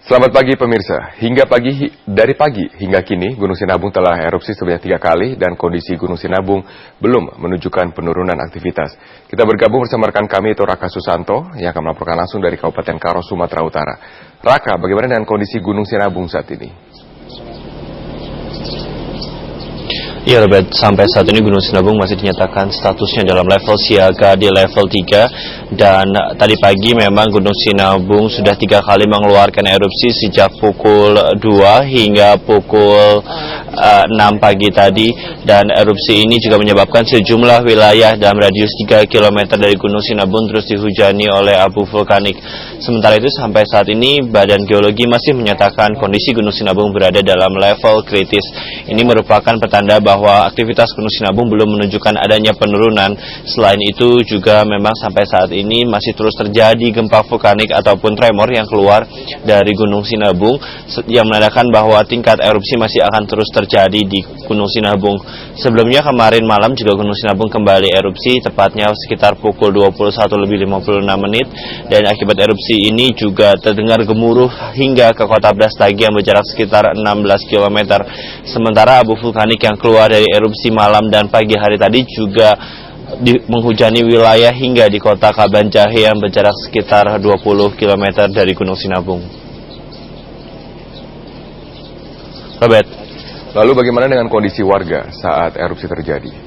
Selamat pagi pemirsa. Dari pagi hingga kini Gunung Sinabung telah erupsi sebanyak 3 kali dan kondisi Gunung Sinabung belum menunjukkan penurunan aktivitas. Kita bergabung bersama rekan kami yaitu Raka Susanto yang akan melaporkan langsung dari Kabupaten Karo, Sumatera Utara. Raka, bagaimana dengan kondisi Gunung Sinabung saat ini? Ya Robert, sampai saat ini Gunung Sinabung masih dinyatakan statusnya dalam level siaga di level 3 dan tadi pagi memang Gunung Sinabung sudah 3 kali mengeluarkan erupsi sejak pukul 2 hingga pukul 6 pagi tadi, dan erupsi ini juga menyebabkan sejumlah wilayah dalam radius 3 km dari Gunung Sinabung terus dihujani oleh abu vulkanik. Sementara itu sampai saat ini Badan Geologi masih menyatakan kondisi Gunung Sinabung berada dalam level kritis. Ini merupakan pertanda bahwa aktivitas Gunung Sinabung belum menunjukkan adanya penurunan. Selain itu juga memang sampai saat ini masih terus terjadi gempa vulkanik ataupun tremor yang keluar dari Gunung Sinabung yang menandakan bahwa tingkat erupsi masih akan terus terjadi di Gunung Sinabung. Sebelumnya kemarin malam juga Gunung Sinabung kembali erupsi tepatnya sekitar pukul 21:56 dan akibat erupsi ini juga terdengar gemuruh hingga ke kota Brastagi yang berjarak sekitar 16 km. Sementara abu vulkanik yang keluar dari erupsi malam dan pagi hari tadi juga menghujani wilayah hingga di kota Kabanjahe yang berjarak sekitar 20 km dari Gunung Sinabung. Robert. Lalu bagaimana dengan kondisi warga saat erupsi terjadi?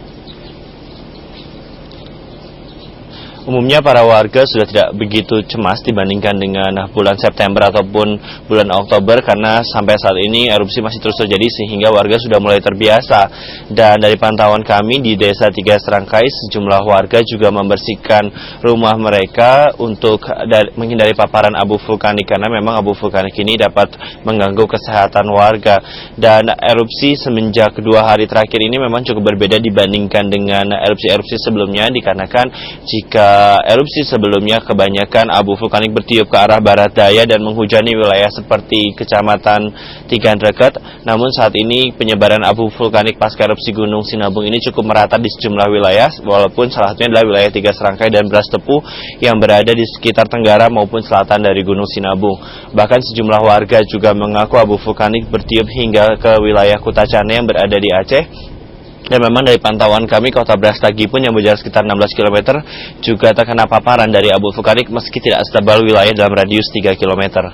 Umumnya para warga sudah tidak begitu cemas dibandingkan dengan bulan September ataupun bulan Oktober karena sampai saat ini erupsi masih terus terjadi sehingga warga sudah mulai terbiasa. Dan dari pantauan kami di Desa Tiga Serangkai, sejumlah warga juga membersihkan rumah mereka untuk menghindari paparan abu vulkanik karena memang abu vulkanik ini dapat mengganggu kesehatan warga. Dan erupsi semenjak 2 hari terakhir ini memang cukup berbeda dibandingkan dengan erupsi-erupsi sebelumnya dikarenakan jika erupsi sebelumnya kebanyakan abu vulkanik bertiup ke arah barat daya dan menghujani wilayah seperti Kecamatan Tigandreket. Namun saat ini penyebaran abu vulkanik pasca erupsi Gunung Sinabung ini cukup merata di sejumlah wilayah, walaupun salah satunya adalah wilayah Tiga Serangkai dan Brastepu yang berada di sekitar tenggara maupun selatan dari Gunung Sinabung. Bahkan sejumlah warga juga mengaku abu vulkanik bertiup hingga ke wilayah Kutacane yang berada di Aceh. Dan memang dari pantauan kami, kota Brastagi pun yang berjarak sekitar 16 km juga terkena paparan dari abu vulkanik meski tidak setebal wilayah dalam radius 3 km.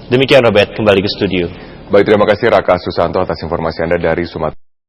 Demikian Robert, kembali ke studio. Baik, terima kasih Raka Susanto atas informasi Anda dari Sumatera.